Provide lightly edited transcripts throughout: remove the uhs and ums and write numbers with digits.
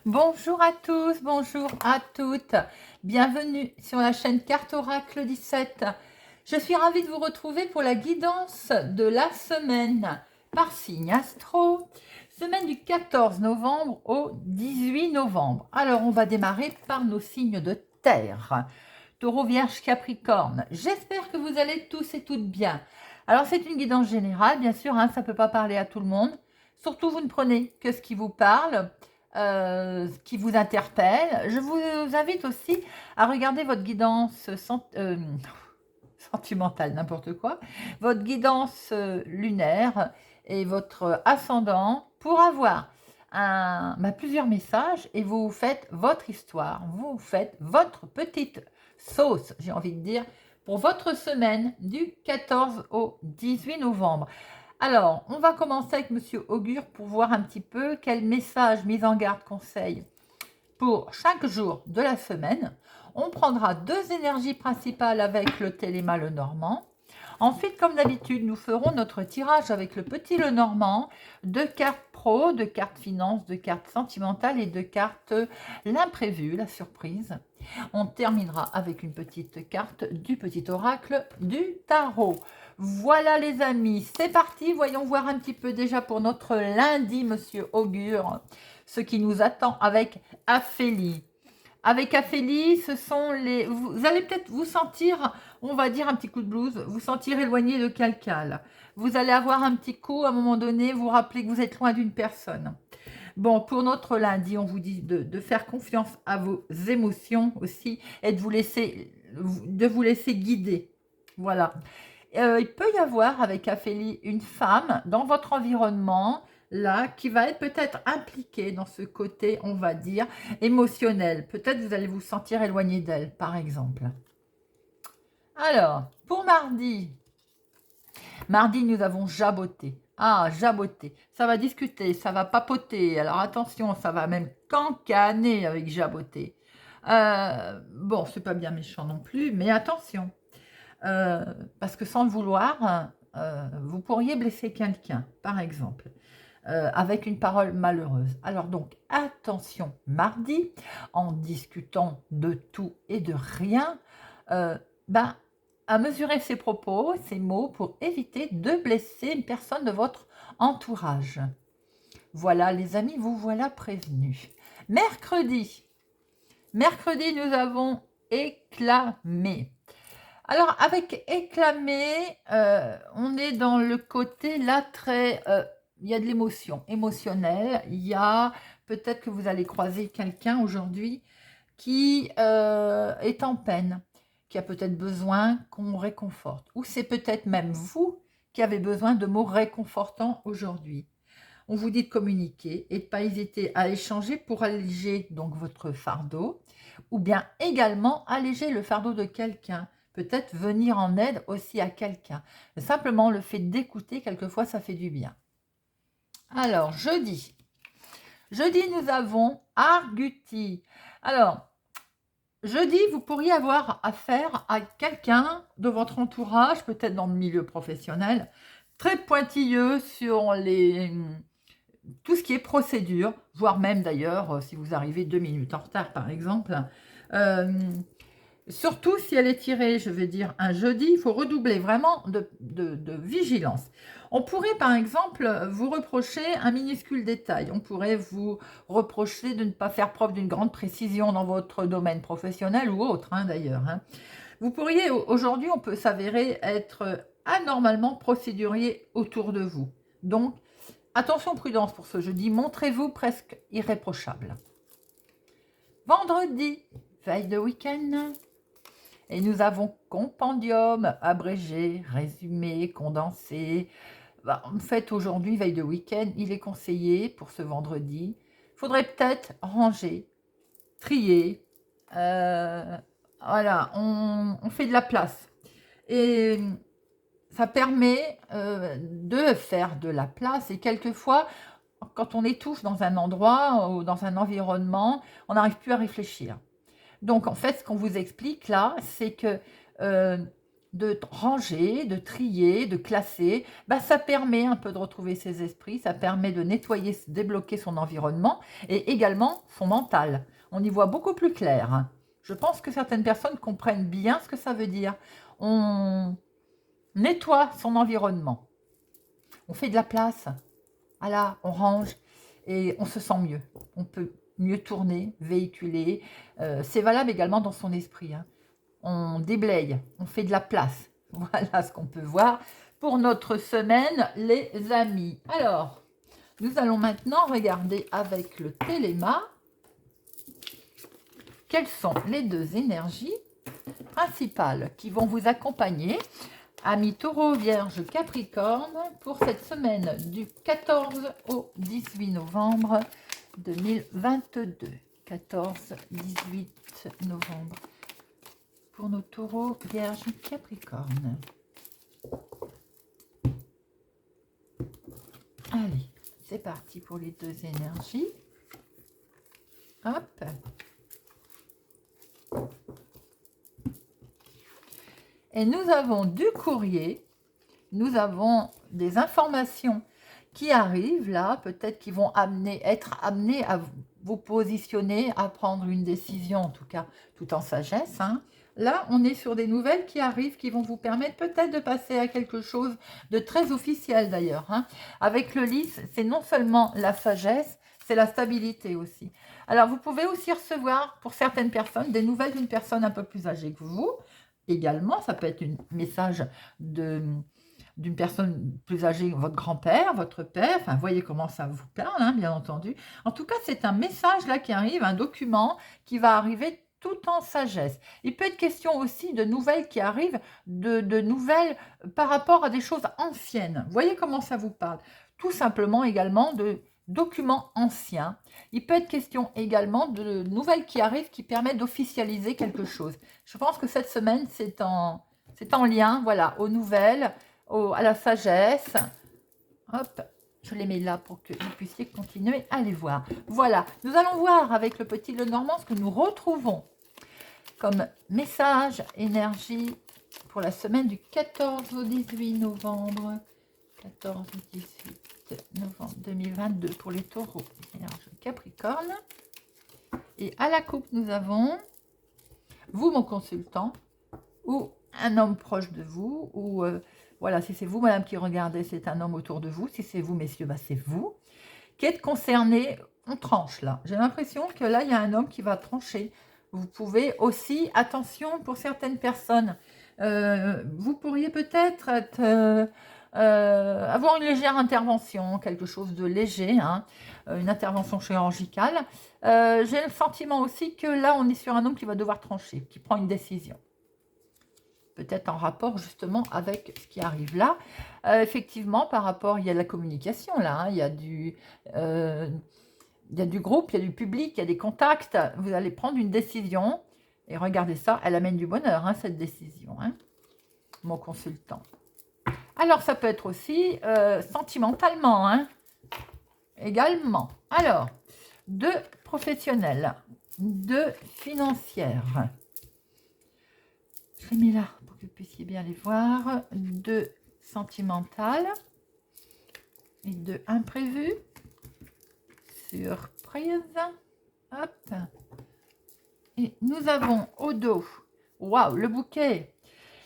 Bonjour à tous, bonjour à toutes. Bienvenue sur la chaîne Carte Oracle 17. Je suis ravie de vous retrouver pour la guidance de la semaine par signe astro. Semaine du 14 novembre au 18 novembre. Alors, on va démarrer par nos signes de terre. Taureau, Vierge, Capricorne. J'espère que vous allez tous et toutes bien. Alors, c'est une guidance générale, bien sûr, ça ne peut pas parler à tout le monde. Surtout, vous ne prenez que ce qui vous parle. Qui vous interpelle. Je vous invite aussi à regarder votre guidance sentimentale, n'importe quoi, votre guidance lunaire et votre ascendant pour avoir plusieurs messages et vous faites votre histoire, vous faites votre petite sauce, j'ai envie de dire, pour votre semaine du 14 au 18 novembre. Alors, on va commencer avec Monsieur Augure pour voir un petit peu quel message, mise en garde, conseil pour chaque jour de la semaine. On prendra deux énergies principales avec le Téléma Lenormand. Ensuite, comme d'habitude, nous ferons notre tirage avec le petit Lenormand de cartes pro, de cartes finance, de cartes sentimentales et de cartes l'imprévu, la surprise. On terminera avec une petite carte du petit oracle du tarot. Voilà les amis, c'est parti. Voyons voir un petit peu déjà pour notre lundi, Monsieur Augure, ce qui nous attend avec Aphélie. Avec Aphélie, ce sont les... Vous allez peut-être vous sentir, on va dire un petit coup de blues, vous sentir éloigné de quelqu'un. Vous allez avoir un petit coup, à un moment donné, vous rappelez que vous êtes loin d'une personne. Bon, pour notre lundi, on vous dit de faire confiance à vos émotions aussi et de vous laisser guider. Voilà. Il peut y avoir avec Aphélie une femme dans votre environnement là qui va être peut-être impliquée dans ce côté, on va dire, émotionnel. Peut-être vous allez vous sentir éloigné d'elle, par exemple. Alors, pour mardi, nous avons jaboté. Ah, jaboté. Ça va discuter, ça va papoter. Alors attention, ça va même cancaner avec jaboté. Bon, c'est pas bien méchant non plus, mais attention. Parce que sans le vouloir, vous pourriez blesser quelqu'un, par exemple, avec une parole malheureuse. Alors donc, attention, mardi, en discutant de tout et de rien, à mesurer ses propos, ses mots, pour éviter de blesser une personne de votre entourage. Voilà, les amis, vous voilà prévenus. Mercredi, nous avons éclamé. Alors, avec éclamer, on est dans le côté là très... il y a de l'émotion émotionnelle. Il y a peut-être que vous allez croiser quelqu'un aujourd'hui qui est en peine, qui a peut-être besoin qu'on réconforte. Ou c'est peut-être même vous qui avez besoin de mots réconfortants aujourd'hui. On vous dit de communiquer et de ne pas hésiter à échanger pour alléger donc votre fardeau ou bien également alléger le fardeau de quelqu'un. Peut-être venir en aide aussi à quelqu'un. Simplement, le fait d'écouter, quelquefois, ça fait du bien. Alors, jeudi. Jeudi, nous avons Arguti. Alors, jeudi, vous pourriez avoir affaire à quelqu'un de votre entourage, peut-être dans le milieu professionnel, très pointilleux sur tout ce qui est procédure, voire même d'ailleurs, si vous arrivez 2 minutes en retard, par exemple. Surtout si elle est tirée, je vais dire, un jeudi, il faut redoubler vraiment de vigilance. On pourrait, par exemple, vous reprocher un minuscule détail. On pourrait vous reprocher de ne pas faire preuve d'une grande précision dans votre domaine professionnel ou autre, d'ailleurs. Vous pourriez, aujourd'hui, on peut s'avérer être anormalement procédurier autour de vous. Donc, attention, prudence pour ce jeudi. Montrez-vous presque irréprochable. Vendredi, veille de week-end. Et nous avons compendium, abrégé, résumé, condensé. Bah, en fait, aujourd'hui, veille de week-end, il est conseillé pour ce vendredi. Il faudrait peut-être ranger, trier. Voilà, on fait de la place. Et ça permet de faire de la place. Et quelquefois, quand on étouffe dans un endroit ou dans un environnement, on n'arrive plus à réfléchir. Donc, en fait, ce qu'on vous explique là, c'est que euh, de ranger, de trier, de classer, bah, ça permet un peu de retrouver ses esprits, ça permet de nettoyer, débloquer son environnement et également son mental. On y voit beaucoup plus clair, hein. Je pense que certaines personnes comprennent bien ce que ça veut dire. On nettoie son environnement, on fait de la place, voilà, on range et on se sent mieux. On peut mieux tourner, véhiculer. C'est valable également dans son esprit, hein. On déblaye, on fait de la place. Voilà ce qu'on peut voir pour notre semaine, les amis. Alors, nous allons maintenant regarder avec le téléma quelles sont les deux énergies principales qui vont vous accompagner, amis Taureau, Vierge, Capricorne, pour cette semaine du 14 au 18 novembre 2022. 14-18 novembre pour nos Taureaux, Vierge, Capricorne. Allez, c'est parti pour les deux énergies. Hop. Et nous avons du courrier, nous avons des informations qui arrivent là, peut-être qui vont être amenées à vous positionner, à prendre une décision, en tout cas, tout en sagesse, hein. Là, on est sur des nouvelles qui arrivent, qui vont vous permettre peut-être de passer à quelque chose de très officiel d'ailleurs, hein. Avec le lys, c'est non seulement la sagesse, c'est la stabilité aussi. Alors, vous pouvez aussi recevoir, pour certaines personnes, des nouvelles d'une personne un peu plus âgée que vous. Également, ça peut être un message d'une personne plus âgée, votre grand-père, votre père, enfin, voyez comment ça vous parle, hein, bien entendu. En tout cas, c'est un message là qui arrive, un document qui va arriver tout en sagesse. Il peut être question aussi de nouvelles qui arrivent, de nouvelles par rapport à des choses anciennes. Voyez comment ça vous parle. Tout simplement également de documents anciens. Il peut être question également de nouvelles qui arrivent qui permettent d'officialiser quelque chose. Je pense que cette semaine, c'est en lien, voilà, aux nouvelles, à la sagesse. Hop, je les mets là pour que vous puissiez continuer à les voir. Voilà, nous allons voir avec le petit Lenormand ce que nous retrouvons comme message, énergie pour la semaine du 14 au 18 novembre. 14 au 18 novembre 2022 pour les taureaux, Vierge, Capricorne. Et à la coupe, nous avons vous, mon consultant, ou un homme proche de vous, ou voilà, si c'est vous, madame, qui regardez, c'est un homme autour de vous. Si c'est vous, messieurs, bah, c'est vous qui êtes concerné. On tranche là. J'ai l'impression que là, il y a un homme qui va trancher. Vous pouvez aussi, attention pour certaines personnes, vous pourriez peut-être avoir une légère intervention, quelque chose de léger, hein, une intervention chirurgicale. J'ai le sentiment aussi que là, on est sur un homme qui va devoir trancher, qui prend une décision. Peut-être en rapport justement avec ce qui arrive là. Effectivement, par rapport, il y a de la communication là, hein, il y a du groupe, il y a du public, il y a des contacts. Vous allez prendre une décision et regardez ça, elle amène du bonheur, hein, cette décision, hein, mon consultant. Alors, ça peut être aussi sentimentalement, hein, également. Alors, deux professionnels, deux financières. Je les mets là pour que vous puissiez bien les voir. Deux sentimentales et deux imprévues. Surprise. Hop. Et nous avons au dos, waouh, le bouquet.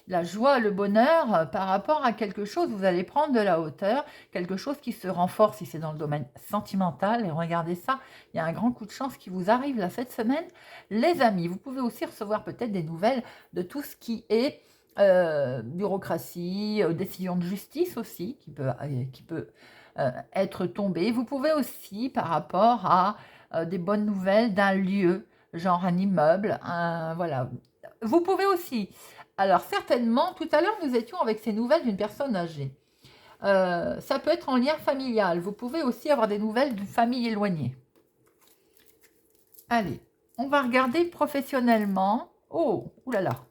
La joie, le bonheur par rapport à quelque chose, vous allez prendre de la hauteur, quelque chose qui se renforce si c'est dans le domaine sentimental. Et regardez ça, il y a un grand coup de chance qui vous arrive là cette semaine. Les amis, vous pouvez aussi recevoir peut-être des nouvelles de tout ce qui est bureaucratie, décision de justice aussi, qui peut être tombée. Vous pouvez aussi, par rapport à des bonnes nouvelles d'un lieu, genre un immeuble, voilà, vous pouvez aussi. Alors, certainement, tout à l'heure, nous étions avec ces nouvelles d'une personne âgée. Ça peut être en lien familial. Vous pouvez aussi avoir des nouvelles d'une famille éloignée. Allez, on va regarder professionnellement. Oh, oulala.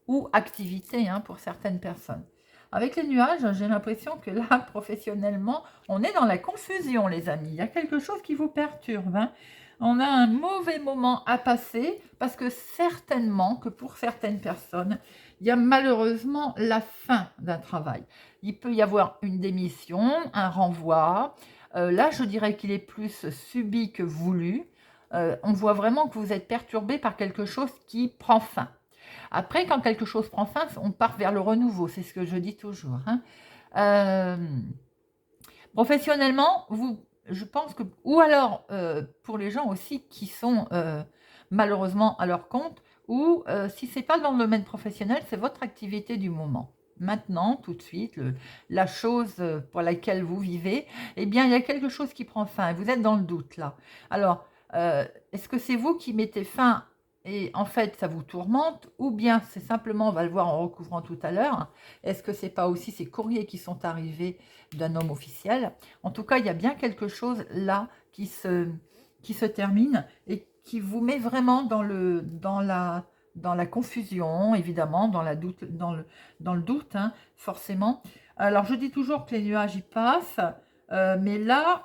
Ou activité hein, pour certaines personnes. Avec les nuages, j'ai l'impression que là, professionnellement, on est dans la confusion, les amis. Il y a quelque chose qui vous perturbe. Hein. On a un mauvais moment à passer parce que certainement que pour certaines personnes, il y a malheureusement la fin d'un travail. Il peut y avoir une démission, un renvoi. Là, je dirais qu'il est plus subi que voulu. On voit vraiment que vous êtes perturbé par quelque chose qui prend fin. Après, quand quelque chose prend fin, on part vers le renouveau, c'est ce que je dis toujours. Hein. Professionnellement, je pense que, ou alors pour les gens aussi qui sont malheureusement à leur compte, ou si ce n'est pas dans le domaine professionnel, c'est votre activité du moment. Maintenant, tout de suite, la chose pour laquelle vous vivez, eh bien, il y a quelque chose qui prend fin. Vous êtes dans le doute là. Alors, est-ce que c'est vous qui mettez fin et en fait, ça vous tourmente, ou bien c'est simplement, on va le voir en recouvrant tout à l'heure, est-ce que c'est pas aussi ces courriers qui sont arrivés d'un homme officiel? En tout cas, il y a bien quelque chose là qui se termine et qui vous met vraiment dans la confusion, évidemment, dans le doute, hein, forcément. Alors, je dis toujours que les nuages y passent, mais là,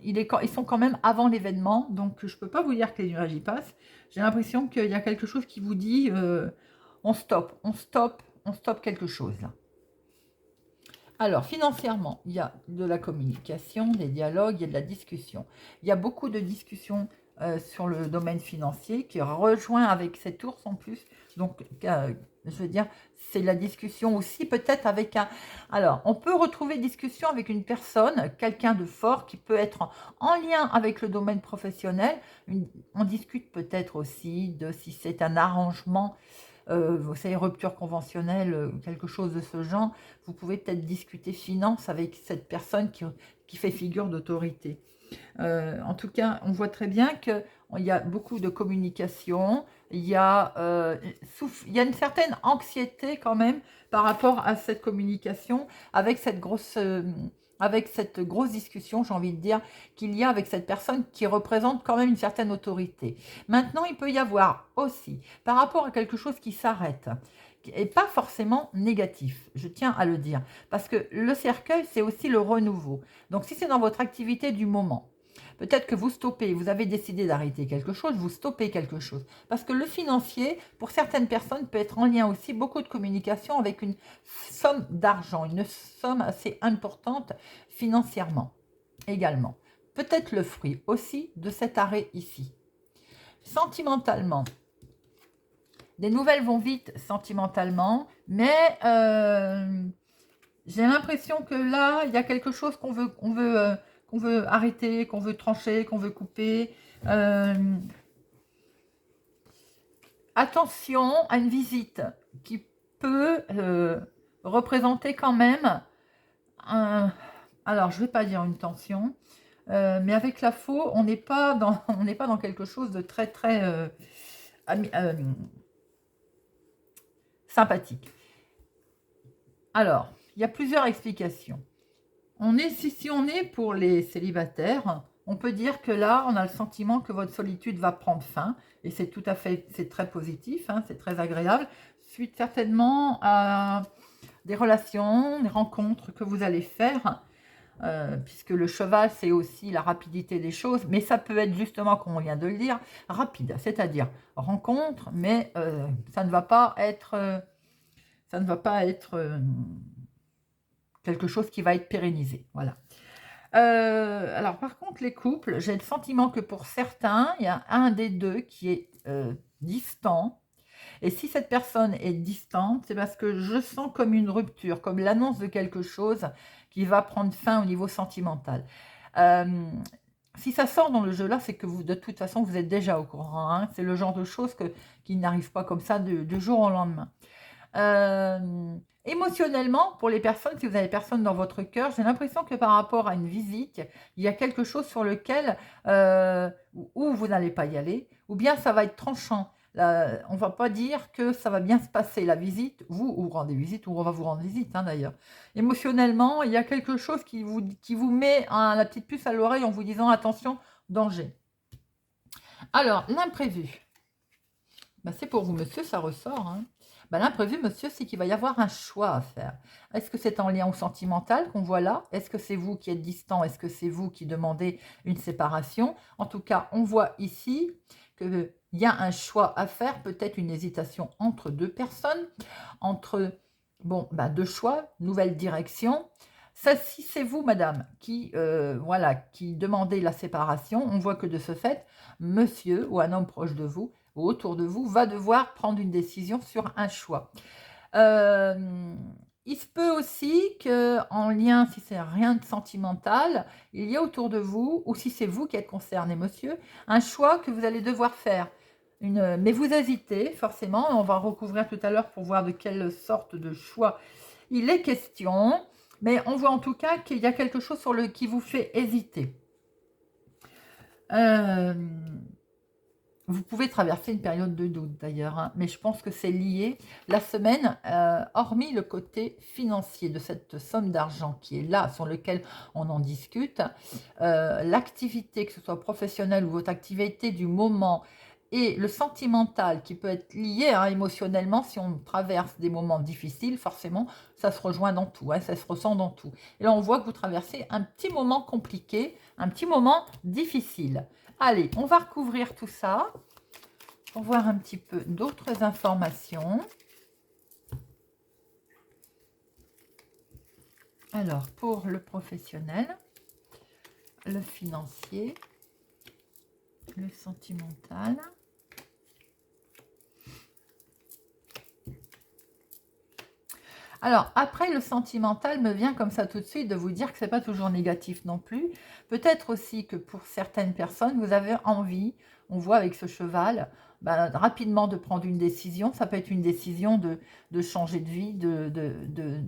ils sont quand même avant l'événement, donc je ne peux pas vous dire que les nuages y passent. J'ai l'impression qu'il y a quelque chose qui vous dit on stoppe quelque chose là. Alors, financièrement, il y a de la communication, des dialogues, il y a de la discussion. Il y a beaucoup de discussions sur le domaine financier qui rejoint avec cet ours en plus. Donc, je veux dire, c'est la discussion aussi peut-être avec un... Alors, on peut retrouver discussion avec une personne, quelqu'un de fort qui peut être en lien avec le domaine professionnel. On discute peut-être aussi de si c'est un arrangement, vous savez, rupture conventionnelle, quelque chose de ce genre. Vous pouvez peut-être discuter finance avec cette personne qui fait figure d'autorité. En tout cas, on voit très bien qu'il y a beaucoup de communication, il y a une certaine anxiété quand même par rapport à cette communication, avec cette grosse discussion, j'ai envie de dire, qu'il y a avec cette personne qui représente quand même une certaine autorité. Maintenant, il peut y avoir aussi, par rapport à quelque chose qui s'arrête, et pas forcément négatif, je tiens à le dire, parce que le cercueil, c'est aussi le renouveau. Donc, si c'est dans votre activité du moment, peut-être que vous stoppez, vous avez décidé d'arrêter quelque chose, vous stoppez quelque chose. Parce que le financier, pour certaines personnes, peut être en lien aussi, beaucoup de communication avec une somme d'argent, une somme assez importante financièrement également. Peut-être le fruit aussi de cet arrêt ici. Sentimentalement, les nouvelles vont vite sentimentalement, mais j'ai l'impression que là, il y a quelque chose qu'on veut arrêter, qu'on veut trancher, qu'on veut couper. Attention à une visite qui peut représenter quand même alors je ne vais pas dire une tension, mais avec la faux, on n'est pas dans quelque chose de très très sympathique. Alors, il y a plusieurs explications. Si on est pour les célibataires, on peut dire que là, on a le sentiment que votre solitude va prendre fin, et c'est tout à fait, c'est très positif, hein, c'est très agréable, suite certainement à des relations, des rencontres que vous allez faire, puisque le cheval, c'est aussi la rapidité des choses, mais ça peut être justement, comme on vient de le dire, rapide, c'est-à-dire rencontre, mais ça ne va pas être... quelque chose qui va être pérennisé. Voilà. Alors, par contre, les couples, j'ai le sentiment que pour certains, il y a un des deux qui est distant. Et si cette personne est distante, c'est parce que je sens comme une rupture, comme l'annonce de quelque chose qui va prendre fin au niveau sentimental. Si ça sort dans le jeu là, c'est que vous, de toute façon, vous êtes déjà au courant. Hein. C'est le genre de choses qui n'arrive pas comme ça du jour au lendemain. Émotionnellement, pour les personnes, si vous avez personne dans votre cœur, j'ai l'impression que par rapport à une visite, il y a quelque chose sur lequel où vous n'allez pas y aller, ou bien ça va être tranchant. On ne va pas dire que ça va bien se passer, la visite, vous rendez visite, ou on va vous rendre visite, hein, d'ailleurs. Émotionnellement, il y a quelque chose qui vous met la petite puce à l'oreille en vous disant attention, danger. Alors, l'imprévu. Ben, c'est pour vous, monsieur, ça ressort. Hein. Ben, l'imprévu, monsieur, c'est qu'il va y avoir un choix à faire. Est-ce que c'est en lien au sentimental qu'on voit là? Est-ce que c'est vous qui êtes distant? Est-ce que c'est vous qui demandez une séparation? En tout cas, on voit ici qu'il y a un choix à faire, peut-être une hésitation entre deux personnes, entre deux choix, nouvelle direction. Ça, si c'est vous, madame, qui demandez la séparation, on voit que de ce fait, monsieur ou un homme proche de vous ou autour de vous va devoir prendre une décision sur un choix. Il se peut aussi qu'en lien, si c'est rien de sentimental, il y a autour de vous, ou si c'est vous qui êtes concerné, monsieur, un choix que vous allez devoir faire. Mais vous hésitez, forcément, on va recouvrir tout à l'heure pour voir de quelle sorte de choix il est question, mais on voit en tout cas qu'il y a quelque chose qui vous fait hésiter. Vous pouvez traverser une période de doute d'ailleurs, hein, mais je pense que c'est lié. La semaine, hormis le côté financier de cette somme d'argent qui est là, sur lequel on en discute, l'activité, que ce soit professionnelle ou votre activité du moment, et le sentimental qui peut être lié hein, émotionnellement, si on traverse des moments difficiles, forcément, ça se rejoint dans tout, hein, ça se ressent dans tout. Et là, on voit que vous traversez un petit moment compliqué, un petit moment difficile. Allez, on va recouvrir tout ça pour voir un petit peu d'autres informations. Alors, pour le professionnel, le financier, le sentimental. Alors, après, le sentimental me vient comme ça tout de suite de vous dire que ce n'est pas toujours négatif non plus. Peut-être aussi que pour certaines personnes, vous avez envie, on voit avec ce cheval, rapidement de prendre une décision. Ça peut être une décision de changer de vie,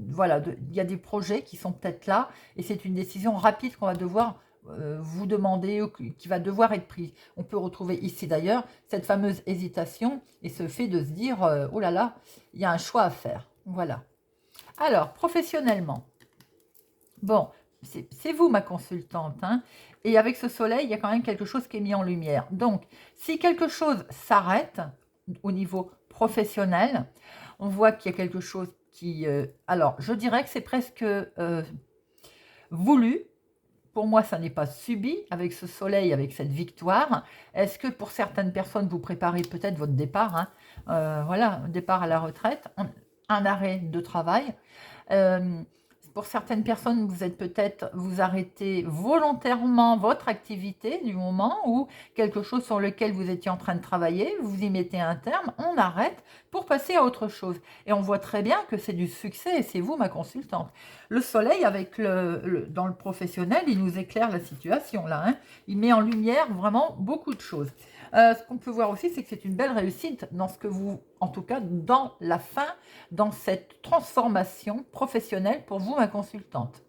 voilà, il y a des projets qui sont peut-être là et c'est une décision rapide qu'on va devoir vous demander ou qui va devoir être prise. On peut retrouver ici d'ailleurs cette fameuse hésitation et ce fait de se dire oh là là, il y a un choix à faire. Voilà. Alors, professionnellement, bon, c'est vous ma consultante, hein, et avec ce soleil, il y a quand même quelque chose qui est mis en lumière. Donc, si quelque chose s'arrête au niveau professionnel, on voit qu'il y a quelque chose qui... alors, je dirais que c'est presque voulu. Pour moi, ça n'est pas subi avec ce soleil, avec cette victoire. Est-ce que pour certaines personnes, vous préparez peut-être votre départ, hein, voilà, départ à la retraite, un arrêt de travail. Pour certaines personnes, vous arrêtez volontairement votre activité du moment ou quelque chose sur lequel vous étiez en train de travailler, vous y mettez un terme, on arrête pour passer à autre chose. Et on voit très bien que c'est du succès et c'est vous ma consultante. Le soleil, dans le professionnel, il nous éclaire la situation là. Hein. Il met en lumière vraiment beaucoup de choses. Ce qu'on peut voir aussi, c'est que c'est une belle réussite dans ce que vous, en tout cas, dans la fin, dans cette transformation professionnelle pour vous, ma consultante.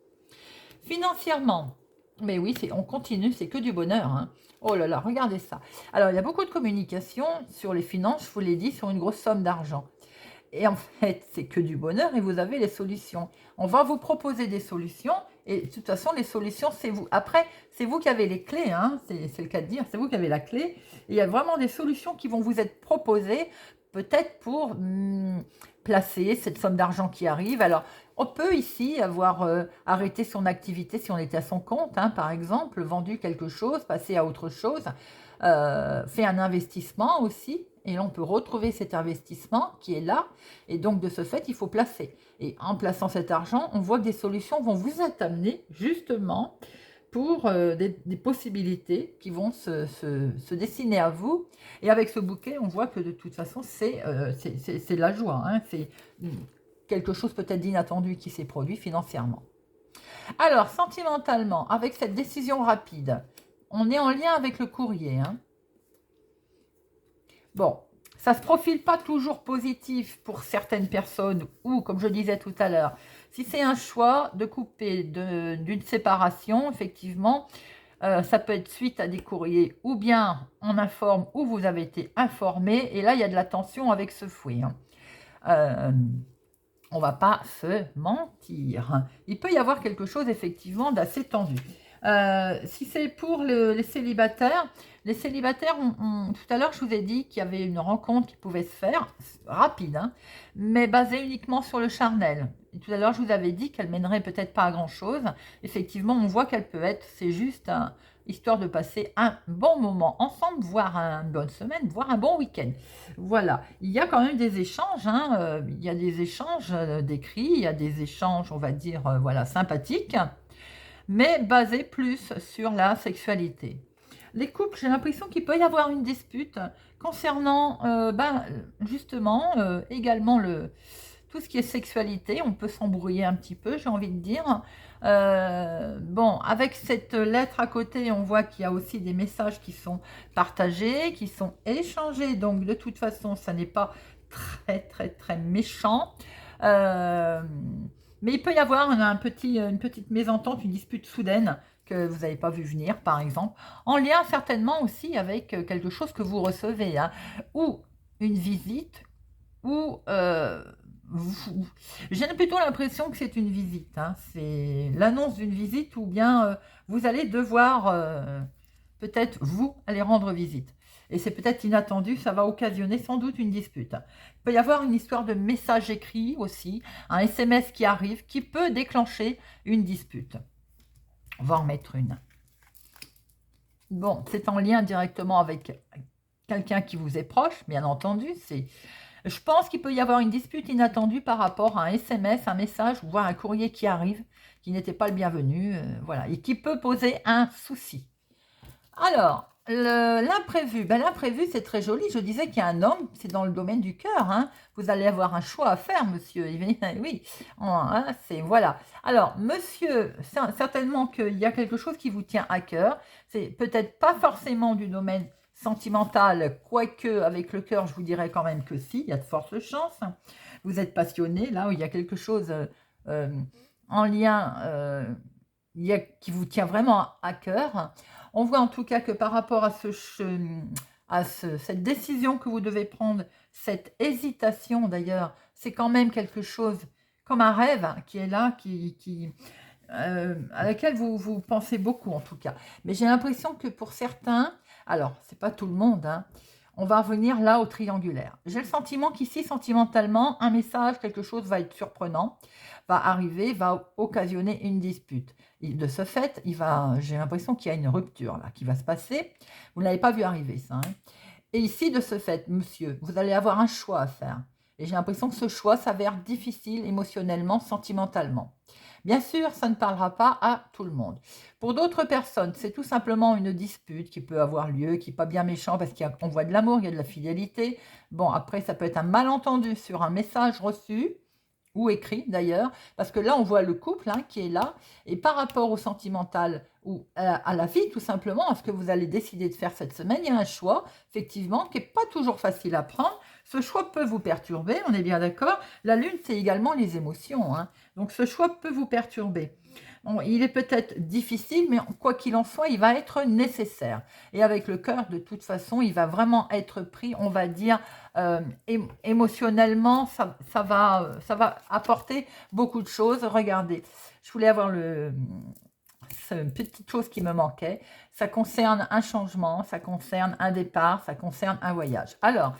Financièrement, mais oui, on continue, c'est que du bonheur. Hein. Oh là là, regardez ça. Alors, il y a beaucoup de communication sur les finances, je vous l'ai dit, sur une grosse somme d'argent. Et en fait, c'est que du bonheur et vous avez les solutions. On va vous proposer des solutions et de toute façon, les solutions, c'est vous. Après, c'est vous qui avez les clés, hein, c'est le cas de dire, c'est vous qui avez la clé. Et il y a vraiment des solutions qui vont vous être proposées, peut-être pour placer cette somme d'argent qui arrive. Alors, on peut ici avoir arrêté son activité si on était à son compte, hein, par exemple, vendu quelque chose, passé à autre chose, fait un investissement aussi. Et là, on peut retrouver cet investissement qui est là. Et donc, de ce fait, il faut placer. Et en plaçant cet argent, on voit que des solutions vont vous être amenées justement pour des possibilités qui vont se dessiner à vous. Et avec ce bouquet, on voit que de toute façon, c'est de la joie. Hein. C'est quelque chose peut-être d'inattendu qui s'est produit financièrement. Alors, sentimentalement, avec cette décision rapide, on est en lien avec le courrier. Hein. Bon, ça ne se profile pas toujours positif pour certaines personnes ou, comme je disais tout à l'heure, si c'est un choix de couper d'une séparation, effectivement, Ça peut être suite à des courriers ou bien on informe ou vous avez été informé. Et là, il y a de la tension avec ce fouet. Hein. Euh, on va pas se mentir. Il peut y avoir quelque chose effectivement d'assez tendu. Si c'est pour les célibataires, tout à l'heure je vous ai dit qu'il y avait une rencontre qui pouvait se faire, rapide, hein, mais basée uniquement sur le charnel. Et tout à l'heure je vous avais dit qu'elle mènerait peut-être pas à grand chose. Effectivement, on voit qu'elle peut être, c'est juste histoire de passer un bon moment ensemble, voire une bonne semaine, voire un bon week-end. Voilà, il y a quand même des échanges, hein, il y a des échanges d'écrits, il y a des échanges, on va dire, voilà, sympathiques, mais basés plus sur la sexualité. Les couples, j'ai l'impression qu'il peut y avoir une dispute concernant, justement, également tout ce qui est sexualité. On peut s'embrouiller un petit peu, j'ai envie de dire. Bon, avec cette lettre à côté, on voit qu'il y a aussi des messages qui sont partagés, qui sont échangés. Donc, de toute façon, ça n'est pas très, très, très méchant. Mais il peut y avoir une petite mésentente, une dispute soudaine que vous n'avez pas vu venir, par exemple, en lien certainement aussi avec quelque chose que vous recevez, hein, ou une visite, ou j'ai plutôt l'impression que c'est une visite, hein, c'est l'annonce d'une visite, ou bien vous allez devoir peut-être vous aller rendre visite. Et c'est peut-être inattendu, ça va occasionner sans doute une dispute. Il peut y avoir une histoire de message écrit aussi, un SMS qui arrive, qui peut déclencher une dispute. On va en mettre une. Bon, c'est en lien directement avec quelqu'un qui vous est proche, bien entendu. Je pense qu'il peut y avoir une dispute inattendue par rapport à un SMS, un message, voire un courrier qui arrive, qui n'était pas le bienvenu, voilà, et qui peut poser un souci. Alors, l'imprévu, l'imprévu c'est très joli, je disais qu'il y a un homme, c'est dans le domaine du cœur, hein. Vous allez avoir un choix à faire, monsieur, oui, hein, c'est, voilà. Alors, monsieur, certainement qu'il y a quelque chose qui vous tient à cœur, c'est peut-être pas forcément du domaine sentimental, quoique avec le cœur, je vous dirais quand même que si, il y a de fortes chances. Vous êtes passionné, là où il y a quelque chose euh, en lien qui vous tient vraiment à cœur. On voit en tout cas que par rapport à cette décision que vous devez prendre, cette hésitation d'ailleurs, c'est quand même quelque chose comme un rêve qui est là, à laquelle vous pensez beaucoup en tout cas. Mais j'ai l'impression que pour certains, alors c'est pas tout le monde, hein, on va revenir là au triangulaire. J'ai le sentiment qu'ici, sentimentalement, un message, quelque chose va être surprenant, va arriver, va occasionner une dispute. Et de ce fait, j'ai l'impression qu'il y a une rupture là qui va se passer. Vous ne l'avez pas vu arriver, ça. Hein. Et ici, de ce fait, monsieur, vous allez avoir un choix à faire. Et j'ai l'impression que ce choix s'avère difficile émotionnellement, sentimentalement. Bien sûr, ça ne parlera pas à tout le monde. Pour d'autres personnes, c'est tout simplement une dispute qui peut avoir lieu, qui n'est pas bien méchant parce qu'on voit de l'amour, il y a de la fidélité. Bon, après, ça peut être un malentendu sur un message reçu ou écrit d'ailleurs, parce que là, on voit le couple hein, qui est là, et par rapport au sentimental ou à la vie, tout simplement, à ce que vous allez décider de faire cette semaine, il y a un choix, effectivement, qui n'est pas toujours facile à prendre. Ce choix peut vous perturber, on est bien d'accord. La lune, c'est également les émotions, hein. Donc ce choix peut vous perturber. Bon, il est peut-être difficile, mais quoi qu'il en soit, il va être nécessaire. Et avec le cœur, de toute façon, il va vraiment être pris, on va dire, émotionnellement, ça va apporter beaucoup de choses. Regardez, je voulais avoir c'est une petite chose qui me manquait. Ça concerne un changement, ça concerne un départ, ça concerne un voyage. Alors,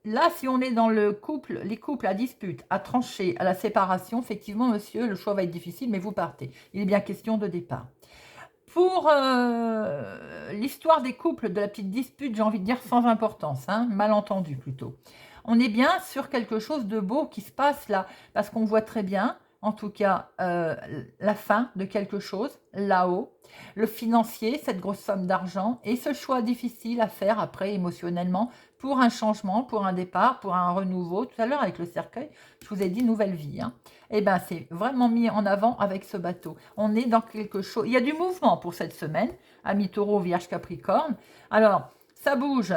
là, si on est dans les couples à dispute, à trancher, à la séparation, effectivement, monsieur, le choix va être difficile, mais vous partez. Il est bien question de départ. Pour l'histoire des couples, de la petite dispute, j'ai envie de dire sans importance, hein, malentendu plutôt. On est bien sur quelque chose de beau qui se passe là, parce qu'on voit très bien, en tout cas, la fin de quelque chose, là-haut, le financier, cette grosse somme d'argent, et ce choix difficile à faire après émotionnellement, pour un changement, pour un départ, pour un renouveau. Tout à l'heure, avec le cercueil, je vous ai dit nouvelle vie. Hein. Eh bien, c'est vraiment mis en avant avec ce bateau. On est dans quelque chose... Il y a du mouvement pour cette semaine, amis taureau, vierge, capricorne. Alors, ça bouge.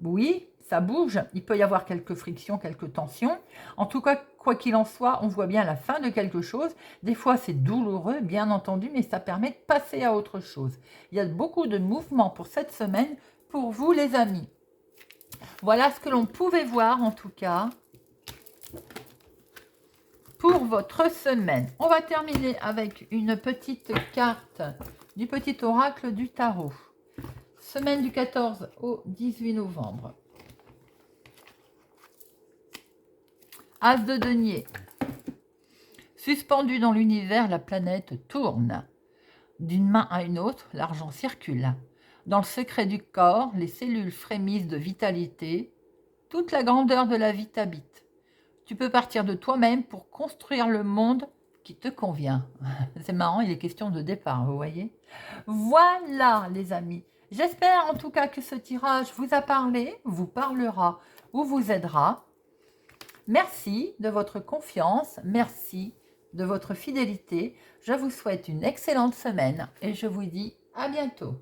Oui, ça bouge. Il peut y avoir quelques frictions, quelques tensions. En tout cas, quoi qu'il en soit, on voit bien la fin de quelque chose. Des fois, c'est douloureux, bien entendu, mais ça permet de passer à autre chose. Il y a beaucoup de mouvements pour cette semaine, pour vous les amis. Voilà ce que l'on pouvait voir en tout cas pour votre semaine. On va terminer avec une petite carte du petit oracle du tarot. Semaine du 14 au 18 novembre. As de denier. Suspendu dans l'univers, la planète tourne. D'une main à une autre, l'argent circule. Dans le secret du corps, les cellules frémissent de vitalité. Toute la grandeur de la vie t'habite. Tu peux partir de toi-même pour construire le monde qui te convient. C'est marrant, il est question de départ, vous voyez. Voilà, les amis. J'espère en tout cas que ce tirage vous a parlé, vous parlera ou vous aidera. Merci de votre confiance, merci de votre fidélité. Je vous souhaite une excellente semaine et je vous dis à bientôt.